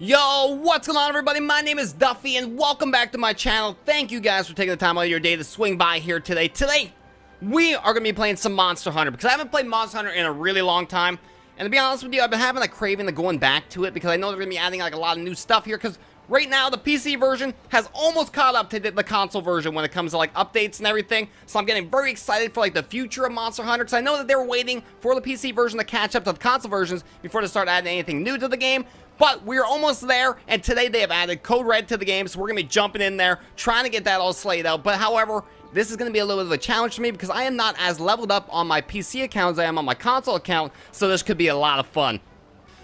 Yo, what's going on, everybody? My name is Duffy, and welcome back to my channel. Thank you guys for taking the time out of your day to swing by here today. Today, we are going to be playing some Monster Hunter, because I haven't played Monster Hunter in a really long time. And to be honest with you, I've been having a craving to going back to it, because I know they're going to be adding like a lot of new stuff here, because right now, the PC version has almost caught up to the console version when it comes to like updates and everything. So I'm getting very excited for like the future of Monster Hunter, because I know that they were waiting for the PC version to catch up to the console versions before they start adding anything new to the game. But we're almost there, and today they have added Code Red to the game, so we're going to be jumping in there, trying to get that all slayed out. But however, this is going to be a little bit of a challenge for me, because I am not as leveled up on my PC account as I am on my console account, so this could be a lot of fun.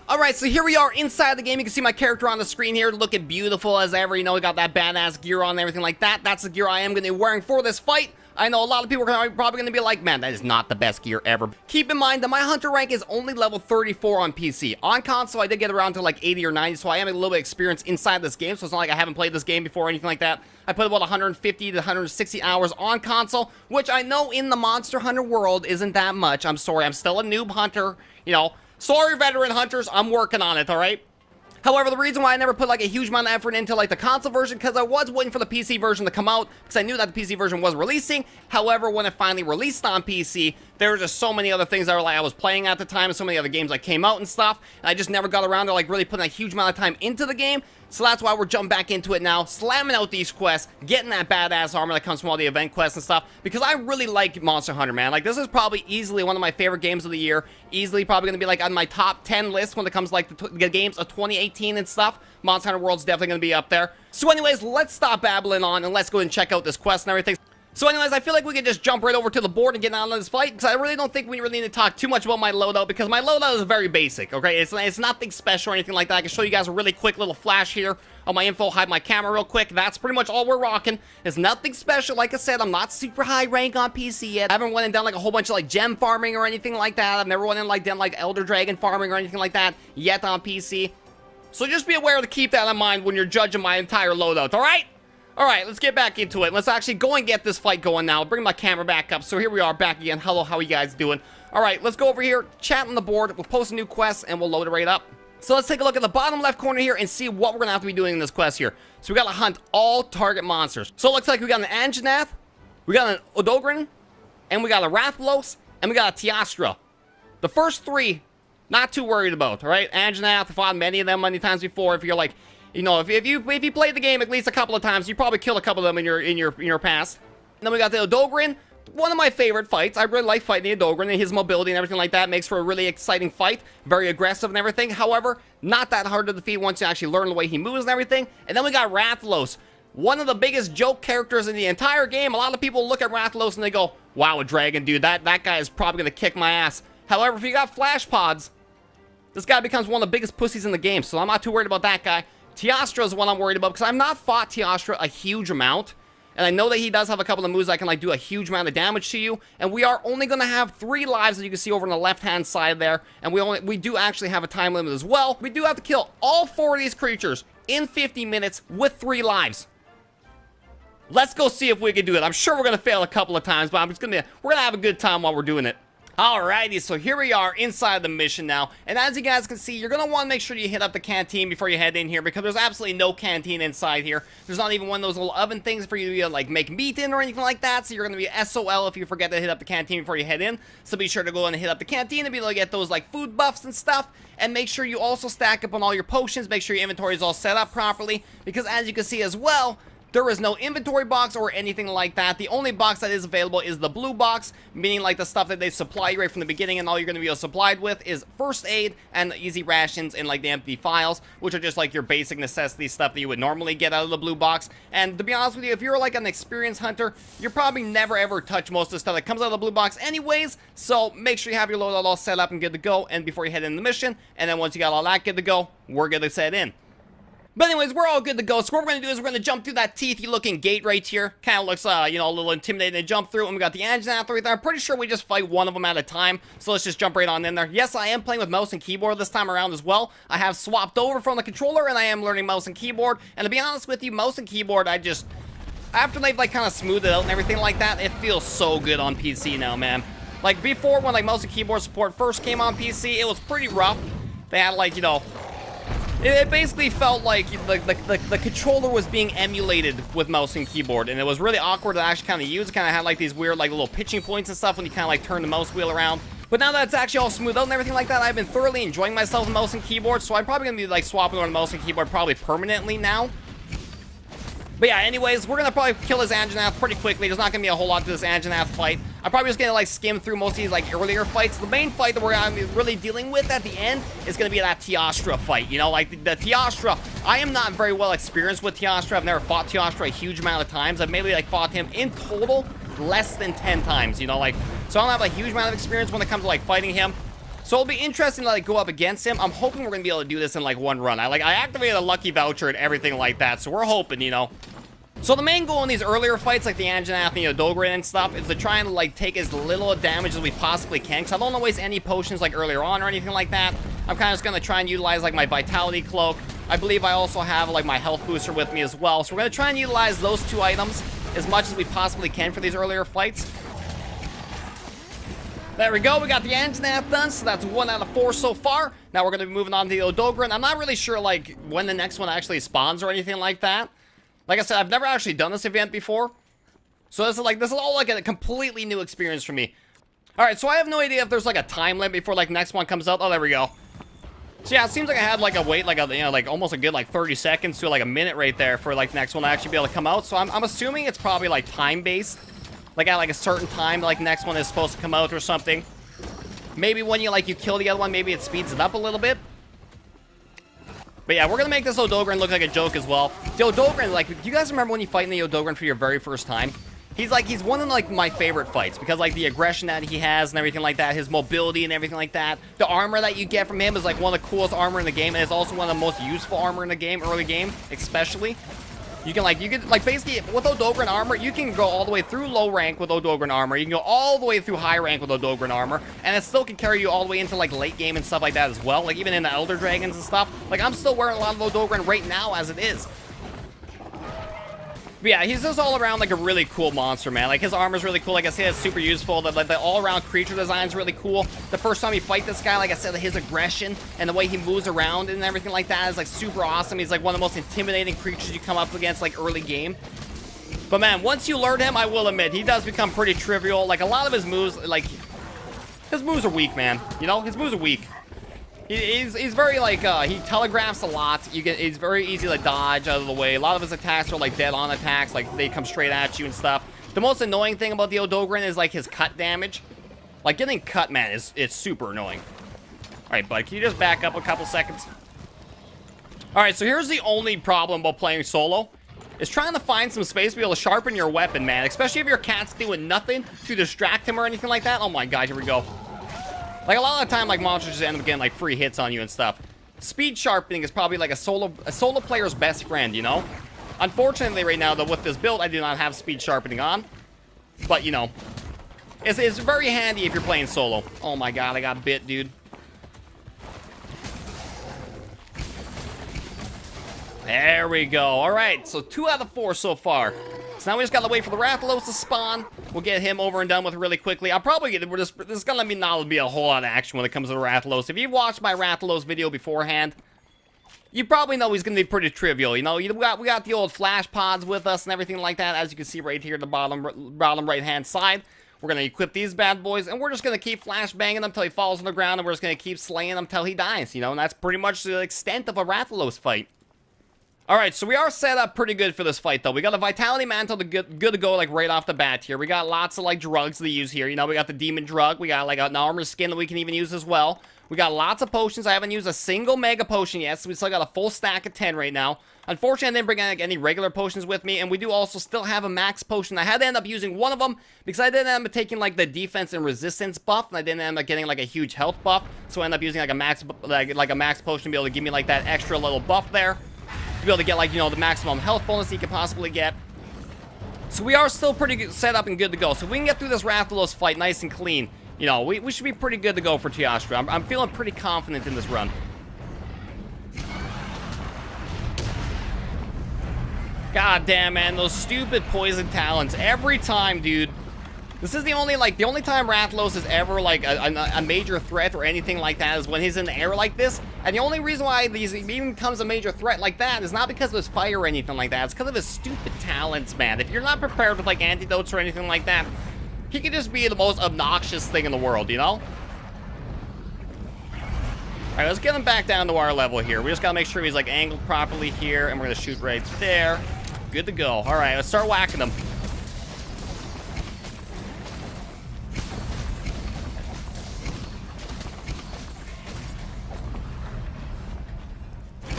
Alright, so here we are inside the game. You can see my character on the screen here, looking beautiful as ever. You know, we got that badass gear on and everything like that. That's the gear I am going to be wearing for this fight. I know a lot of people are probably going to be like, man, that is not the best gear ever. Keep in mind that my hunter rank is only level 34 on PC. On console, I did get around to like 80 or 90, so I am a little bit experienced inside this game, so it's not like I haven't played this game before or anything like that. I put about 150 to 160 hours on console, which I know in the Monster Hunter world isn't that much. I'm sorry, I'm still a noob hunter, you know. Sorry, veteran hunters, I'm working on it, alright? However, the reason why I never put like a huge amount of effort into like the console version, because I was waiting for the PC version to come out, because I knew that the PC version was releasing. However, when it finally released on PC, there were just so many other things that were like I was playing at the time, and so many other games that came out and stuff, and I just never got around to like really putting a huge amount of time into the game. So that's why we're jumping back into it now, slamming out these quests, getting that badass armor that comes from all the event quests and stuff, because I really like Monster Hunter, man. Like, this is probably easily one of my favorite games of the year, easily probably going to be, like, on my top 10 list when it comes to, like, the games of 2018 and stuff. Monster Hunter World's definitely going to be up there. So anyways, let's stop babbling on, and let's go and check out this quest and everything. So anyways, I feel like we can just jump right over to the board and get on this fight, because I really don't think we really need to talk too much about my loadout, because my loadout is very basic, okay? It's nothing special or anything like that. I can show you guys a really quick little flash here on my info, hide my camera real quick. That's pretty much all we're rocking. It's nothing special. Like I said, I'm not super high rank on PC yet. I haven't went and done like a whole bunch of like gem farming or anything like that. I've never went and like done like Elder Dragon farming or anything like that yet on PC. So just be aware to keep that in mind when you're judging my entire loadout, alright? Alright, let's get back into it. Let's actually go and get this fight going now. Bring my camera back up. So here we are back again. Hello, how are you guys doing? Alright, let's go over here, chat on the board. We'll post a new quest and we'll load it right up. So let's take a look at the bottom left corner here and see what we're going to have to be doing in this quest here. So we got to hunt all target monsters. So it looks like we got an Anjanath, we got an Odogren, and we got a Rathalos, and we got a Teostra. The first three, not too worried about, alright? Anjanath, I've fought many of them many times before. If you're like, you know, if you played the game at least a couple of times, you probably killed a couple of them in your past. And then we got the Odogren, one of my favorite fights. I really like fighting the Odogren, and his mobility and everything like that makes for a really exciting fight. Very aggressive and everything. However, not that hard to defeat once you actually learn the way he moves and everything. And then we got Rathalos, one of the biggest joke characters in the entire game. A lot of people look at Rathalos and they go, wow, a dragon, dude, that guy is probably going to kick my ass. However, if you got flash pods, this guy becomes one of the biggest pussies in the game, so I'm not too worried about that guy. Teostra is one I'm worried about, because I've not fought Teostra a huge amount. And I know that he does have a couple of moves that can like do a huge amount of damage to you. And we are only going to have 3 lives, as you can see over on the left-hand side there. And we do actually have a time limit as well. We do have to kill all 4 of these creatures in 50 minutes with 3 lives. Let's go see if we can do it. I'm sure we're going to fail a couple of times, but we're going to have a good time while we're doing it. Alrighty, so here we are inside the mission now, and as you guys can see, you're going to want to make sure you hit up the canteen before you head in here, because there's absolutely no canteen inside here. There's not even one of those little oven things for you to like make meat in or anything like that, so you're going to be SOL if you forget to hit up the canteen before you head in. So be sure to go and hit up the canteen and be able to get those like food buffs and stuff, and make sure you also stack up on all your potions. Make sure your inventory is all set up properly, because as you can see as well, there is no inventory box or anything like that. The only box that is available is the blue box, meaning like the stuff that they supply you right from the beginning, and all you're going to be supplied with is first aid and easy rations and like the empty files, which are just like your basic necessity stuff that you would normally get out of the blue box. And to be honest with you, if you're like an experienced hunter, you're probably never ever touch most of the stuff that comes out of the blue box anyways, so make sure you have your loadout all set up and good to go, and before you head in the mission, and then once you got all that good to go, we're good to set in. But anyways, we're all good to go. So what we're going to do is we're going to jump through that teethy looking gate right here. Kind of looks, you know, a little intimidating to jump through. And we got the Anjanath right there. I'm pretty sure we just fight one of them at a time. So let's just jump right on in there. Yes, I am playing with mouse and keyboard this time around as well. I have swapped over from the controller, and I am learning mouse and keyboard. And to be honest with you, mouse and keyboard, after they've like kind of smoothed it out and everything like that, it feels so good on PC now, man. Like before, when like mouse and keyboard support first came on PC, it was pretty rough. They had like, you know, It basically felt like the controller was being emulated with mouse and keyboard, and it was really awkward to actually kind of use. It kind of had like these weird like little pitching points and stuff when you kind of like turn the mouse wheel around. But now that it's actually all smooth out and everything like that, I've been thoroughly enjoying myself with mouse and keyboard, so I'm probably going to be like swapping over the mouse and keyboard probably permanently now. But yeah, anyways, we're going to probably kill this Anjanath pretty quickly. There's not going to be a whole lot to this Anjanath fight. I'm probably just going to like skim through most of these like earlier fights. The main fight that we're going to be really dealing with at the end is going to be that Teostra fight. You know, like the Teostra, I am not very well experienced with Teostra. I've never fought Teostra a huge amount of times. I've maybe like fought him in total less than 10 times, you know, like, so I don't have a huge amount of experience when it comes to like fighting him. So it'll be interesting to like go up against him. I'm hoping we're going to be able to do this in like one run. I activated a lucky voucher and everything like that, so we're hoping, you know. So the main goal in these earlier fights, like the Anjanath and Dogran and stuff, is to try and like take as little damage as we possibly can, because I don't want to waste any potions like earlier on or anything like that. I'm kind of just going to try and utilize like my Vitality Cloak. I believe I also have like my Health Booster with me as well, so we're going to try and utilize those two items as much as we possibly can for these earlier fights. There we go, we got the Anjanath done, so that's 1 out of 4 so far. Now we're going to be moving on to the Odogran. I'm not really sure like when the next one actually spawns or anything like that. Like I said, I've never actually done this event before. So this is all like a completely new experience for me. Alright, so I have no idea if there's like a time limit before like next one comes out. Oh, there we go. So yeah, it seems like I had like a wait, like a, you know, like almost a good like 30 seconds to like a minute right there for like next one to actually be able to come out. So I'm assuming it's probably like time based. Like at like a certain time, like next one is supposed to come out or something. Maybe when you kill the other one, maybe it speeds it up a little bit. But yeah, we're gonna make this Odogran look like a joke as well. The Odogran, like, do you guys remember when you fight in the Odogran for your very first time? He's one of like my favorite fights because like the aggression that he has and everything like that, his mobility and everything like that. The armor that you get from him is like one of the coolest armor in the game, and it's also one of the most useful armor in the game, early game especially. You can basically with Odogran armor, you can go all the way through low rank with Odogran armor. You can go all the way through high rank with Odogran armor, and it still can carry you all the way into like late game and stuff like that as well. Like even in the Elder Dragons and stuff. Like I'm still wearing a lot of Odogran right now as it is. But yeah, he's just all around like a really cool monster, man. Like his armor's really cool. Like I said, it's super useful. The all-around creature design's really cool. The first time you fight this guy, like I said, his aggression and the way he moves around and everything like that is like super awesome. He's like one of the most intimidating creatures you come up against like early game. But man, once you learn him, I will admit, he does become pretty trivial. Like a lot of his moves, like his moves are weak, man. You know, his moves are weak. He's very like he telegraphs a lot. It's very easy to dodge out of the way. A lot of his attacks are like dead-on attacks, like they come straight at you and stuff. The most annoying thing about the Odogran is like his cut damage. Like getting cut, man, is super annoying. All right, bud, can you just back up a couple seconds? All right, so here's the only problem about playing solo. Is trying to find some space to be able to sharpen your weapon, man. Especially if your cat's doing nothing to distract him or anything like that. Oh my god, here we go. Like, a lot of the time, like, monsters just end up getting, like, free hits on you and stuff. Speed sharpening is probably, like, a solo player's best friend, you know? Unfortunately, right now, though, with this build, I do not have speed sharpening on. But, you know, it's very handy if you're playing solo. Oh, my God, I got bit, dude. There we go. All right, so 2 out of 4 so far. So now we just gotta wait for the Rathalos to spawn. We'll get him over and done with really quickly. I'll probably get this is gonna not be a whole lot of action when it comes to the Rathalos. If you've watched my Rathalos video beforehand, you probably know he's gonna be pretty trivial. You know, we got the old flash pods with us and everything like that, as you can see right here at the bottom right hand side. We're gonna equip these bad boys, and we're just gonna keep flash banging him until he falls on the ground, and we're just gonna keep slaying him until he dies. You know, and that's pretty much the extent of a Rathalos fight. Alright, so we are set up pretty good for this fight, though. We got a Vitality Mantle good to go, like, right off the bat here. We got lots of, like, drugs to use here. You know, we got the Demon Drug. We got, like, an Armor Skin that we can even use as well. We got lots of potions. I haven't used a single Mega Potion yet, so we still got a full stack of 10 right now. Unfortunately, I didn't bring like, any regular potions with me, and we do also still have a Max Potion. I had to end up using one of them because I didn't end up taking, like, the Defense and Resistance buff, and I didn't end up getting, like, a huge health buff. So I ended up using, like, a Max Potion to be able to give me, like, that extra little buff there. To be able to get, like, you know, the maximum health bonus you could possibly get. So we are still pretty good, set up and good to go. So we can get through this Rathalos fight nice and clean. You know, we should be pretty good to go for Teostra. I'm feeling pretty confident in this run. God damn, man. Those stupid poison talons. Every time, dude. This is the only time Rathalos is ever like a major threat or anything like that is when he's in the air like this. And the only reason why he even becomes a major threat like that is not because of his fire or anything like that. It's because of his stupid talents, man. If you're not prepared with like antidotes or anything like that, he could just be the most obnoxious thing in the world, you know? Alright, let's get him back down to our level here. We just gotta make sure he's like angled properly here, and we're gonna shoot right there. Good to go. Alright, let's start whacking them.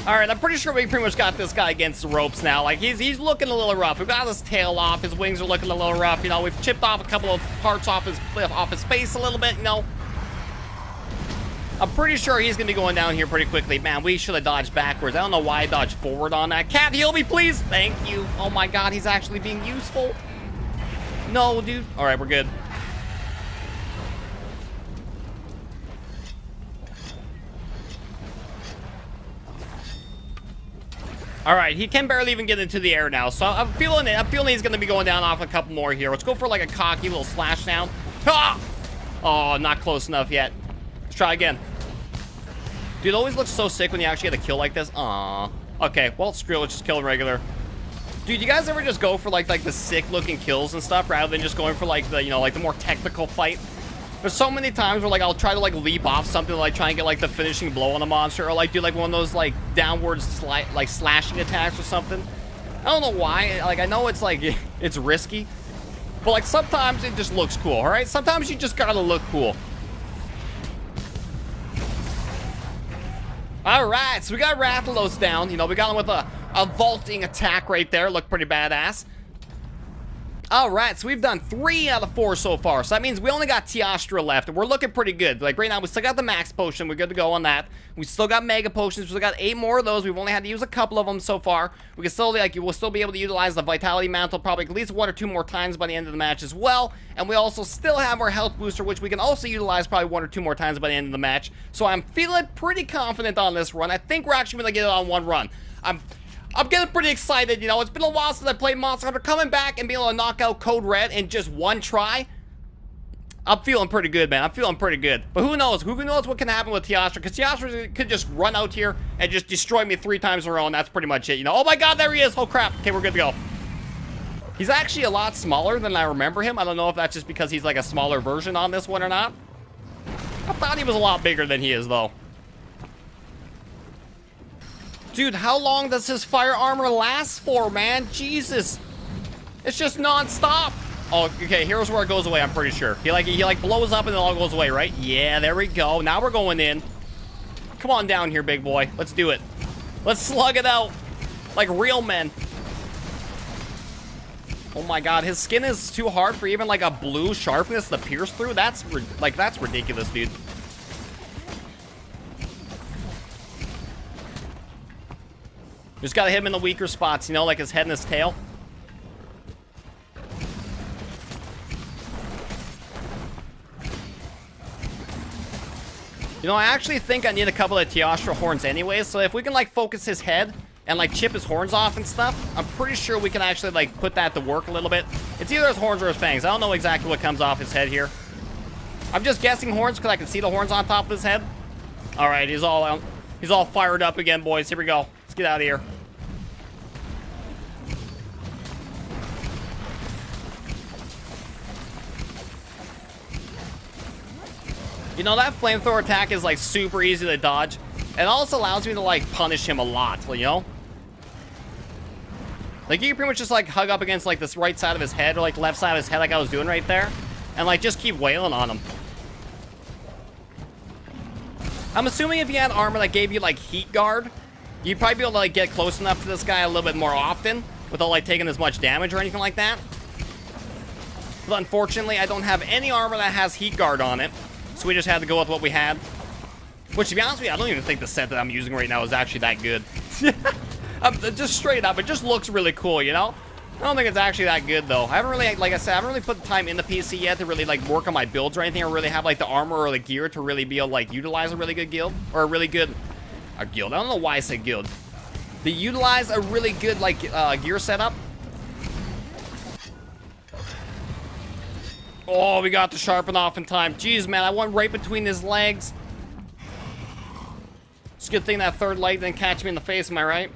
Alright, I'm pretty sure we pretty much got this guy against the ropes now. Like, he's looking a little rough. We've got his tail off. His wings are looking a little rough. You know, we've chipped off a couple of parts off his face a little bit, you know. I'm pretty sure he's going to be going down here pretty quickly. Man, we should have dodged backwards. I don't know why I dodged forward on that. Cat, heal me, please. Thank you. Oh, my God. He's actually being useful. No, dude. All right, we're good. All right, he can barely even get into the air now. So I'm feeling it. I'm feeling he's going to be going down off a couple more here. Let's go for like a cocky little slash down. Ah! Oh, not close enough yet. Let's try again. Dude, it always looks so sick when you actually get a kill like this. Aww. Okay, well, screw it. Let's just kill him regular. Dude, you guys ever just go for like the sick-looking kills and stuff rather than just going for like the, you know, like the more technical fight? There's so many times where like I'll try to like leap off something to like try and get like the finishing blow on the monster, or like do like one of those like downward slashing attacks or something. I don't know why. Like, I know it's like it's risky, but like sometimes it just looks cool. All right, sometimes you just gotta look cool. All right, so we got Rathalos down. You know, we got him with a vaulting attack right there. Looked pretty badass. All right, so we've done 3 out of 4 so far. So that means we only got Teostra left, and we're looking pretty good. Like, right now, we still got the max potion. We're good to go on that. We still got mega potions. We still got 8 more of those. We've only had to use a couple of them so far. We can still, like, we'll still be able to utilize the Vitality Mantle probably at least 1 or 2 more times by the end of the match as well. And we also still have our Health Booster, which we can also utilize probably 1 or 2 more times by the end of the match. So I'm feeling pretty confident on this run. I think we're actually going to get it on 1 run. I'm getting pretty excited, you know. It's been a while since I played Monster Hunter. Coming back and being able to knock out Code Red in just 1 try, I'm feeling pretty good, man. I'm feeling pretty good. But who knows? Who knows what can happen with Teostra? Because Teostra could just run out here and just destroy me 3 times in a row, and that's pretty much it, you know. Oh my God, there he is. Oh crap. Okay, we're good to go. He's actually a lot smaller than I remember him. I don't know if that's just because he's like a smaller version on this one or not. I thought he was a lot bigger than he is, though. Dude, how long does his fire armor last for, man? Jesus. It's just non-stop. Oh, okay, here's where it goes away, I'm pretty sure. He like blows up and it all goes away, right? Yeah, there we go. Now we're going in. Come on down here, big boy. Let's do it. Let's slug it out like real men. Oh my God, his skin is too hard for even like a blue sharpness to pierce through. That's ridiculous, dude. Just gotta hit him in the weaker spots, you know, like his head and his tail. You know, I actually think I need a couple of Teostra horns anyways, so if we can, like, focus his head and, like, chip his horns off and stuff, I'm pretty sure we can actually, like, put that to work a little bit. It's either his horns or his fangs. I don't know exactly what comes off his head here. I'm just guessing horns because I can see the horns on top of his head. All right, he's all fired up again, boys. Here we go. Let's get out of here. You know, that flamethrower attack is, like, super easy to dodge. It also allows me to, like, punish him a lot, you know? Like, you can pretty much just, like, hug up against, like, this right side of his head or, like, left side of his head like I was doing right there. And, like, just keep wailing on him. I'm assuming if you had armor that gave you, like, heat guard, you'd probably be able to, like, get close enough to this guy a little bit more often without, like, taking as much damage or anything like that. But unfortunately, I don't have any armor that has heat guard on it. So we just had to go with what we had. Which, to be honest with you, I don't even think the set that I'm using right now is actually that good. Just straight up, it just looks really cool, you know? I don't think it's actually that good, though. I haven't really, like I said, I haven't really put the time in the PC yet to really, like, work on my builds or anything, or really have, like, the armor or the gear to really be able to, like, utilize a really good guild. Or a really good... A guild. I don't know why I said guild. To utilize a really good, like, gear setup. Oh, we got to sharpen off in time. Jeez, man, I went right between his legs. It's a good thing that third leg didn't catch me in the face, am I right?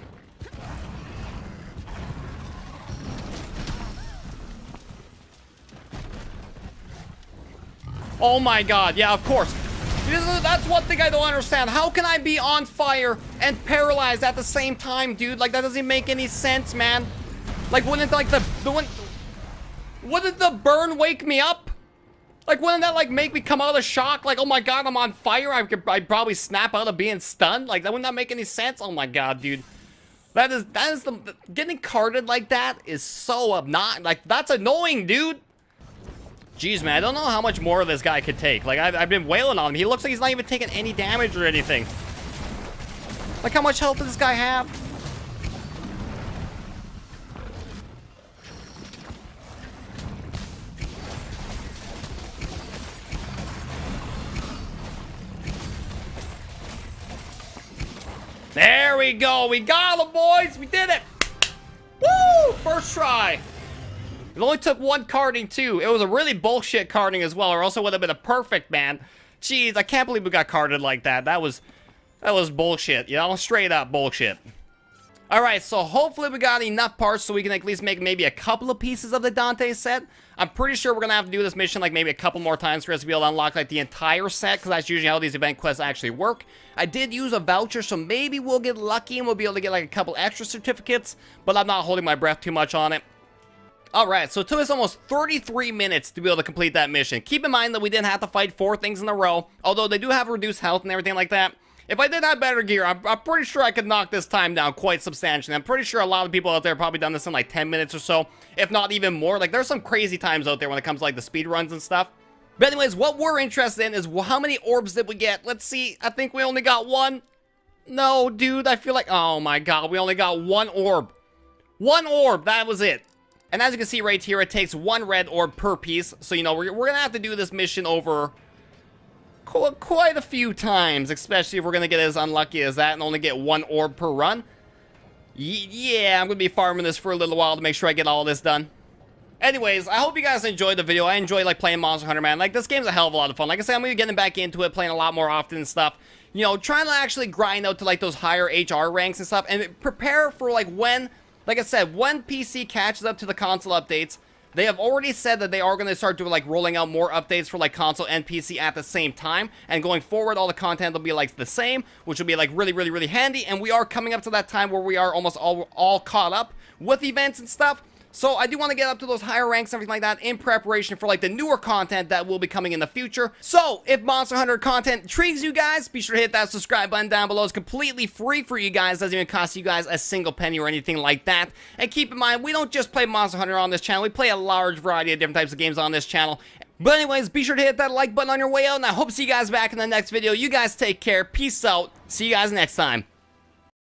Oh my god, yeah, of course. That's one thing I don't understand. How can I be on fire and paralyzed at the same time, dude? Like, that doesn't make any sense, man. Like, wouldn't like wouldn't the burn wake me up? Like, wouldn't that like make me come out of shock? Like, oh my god, I'm on fire. I'd probably snap out of being stunned. Like, that wouldn't that make any sense? Oh my god, dude. That is the getting carded like that is so obnoxious. Like, that's annoying, dude. Jeez, man, I don't know how much more of this guy could take. Like, I've been wailing on him. He looks like he's not even taking any damage or anything. Like, how much health does this guy have? There we go. We got him, boys. We did it. Woo! First try. It only took one carding, too. It was a really bullshit carding as well, or else it would have been a perfect, man. Jeez, I can't believe we got carded like that. That was bullshit, you know? Straight up bullshit. Alright, so hopefully we got enough parts so we can at least make maybe a couple of pieces of the Dante set. I'm pretty sure we're gonna have to do this mission like maybe a couple more times for us to be able to unlock like the entire set, because that's usually how these event quests actually work. I did use a voucher, so maybe we'll get lucky and we'll be able to get like a couple extra certificates, but I'm not holding my breath too much on it. Alright, so it took us almost 33 minutes to be able to complete that mission. Keep in mind that we didn't have to fight 4 things in a row, although they do have reduced health and everything like that. If I did have better gear, I'm pretty sure I could knock this time down quite substantially. I'm pretty sure a lot of people out there have probably done this in like 10 minutes or so, if not even more. Like, there's some crazy times out there when it comes to like the speed runs and stuff. But anyways, what we're interested in is how many orbs did we get? Let's see, I think we only got 1. No, dude, I feel like, oh my god, we only got 1 orb. 1 orb, that was it. And as you can see right here, it takes 1 red orb per piece. So, you know, we're going to have to do this mission over quite a few times, especially if we're going to get as unlucky as that and only get 1 orb per run. Yeah, I'm going to be farming this for a little while to make sure I get all this done. Anyways, I hope you guys enjoyed the video. I enjoy, like, playing Monster Hunter, man. Like, this game's a hell of a lot of fun. Like I said, I'm going to be getting back into it, playing a lot more often and stuff. You know, trying to actually grind out to, like, those higher HR ranks and stuff. And prepare for, like, when... Like I said, when PC catches up to the console updates, they have already said that they are going to start doing, like, rolling out more updates for, like, console and PC at the same time. And going forward, all the content will be, like, the same, which will be, like, really, really, really handy. And we are coming up to that time where we are almost all caught up with events and stuff. So I do want to get up to those higher ranks and everything like that in preparation for like the newer content that will be coming in the future. So if Monster Hunter content intrigues you guys, be sure to hit that subscribe button down below. It's completely free for you guys. Doesn't even cost you guys a single penny or anything like that. And keep in mind, we don't just play Monster Hunter on this channel. We play a large variety of different types of games on this channel. But anyways, be sure to hit that like button on your way out. And I hope to see you guys back in the next video. You guys take care. Peace out. See you guys next time.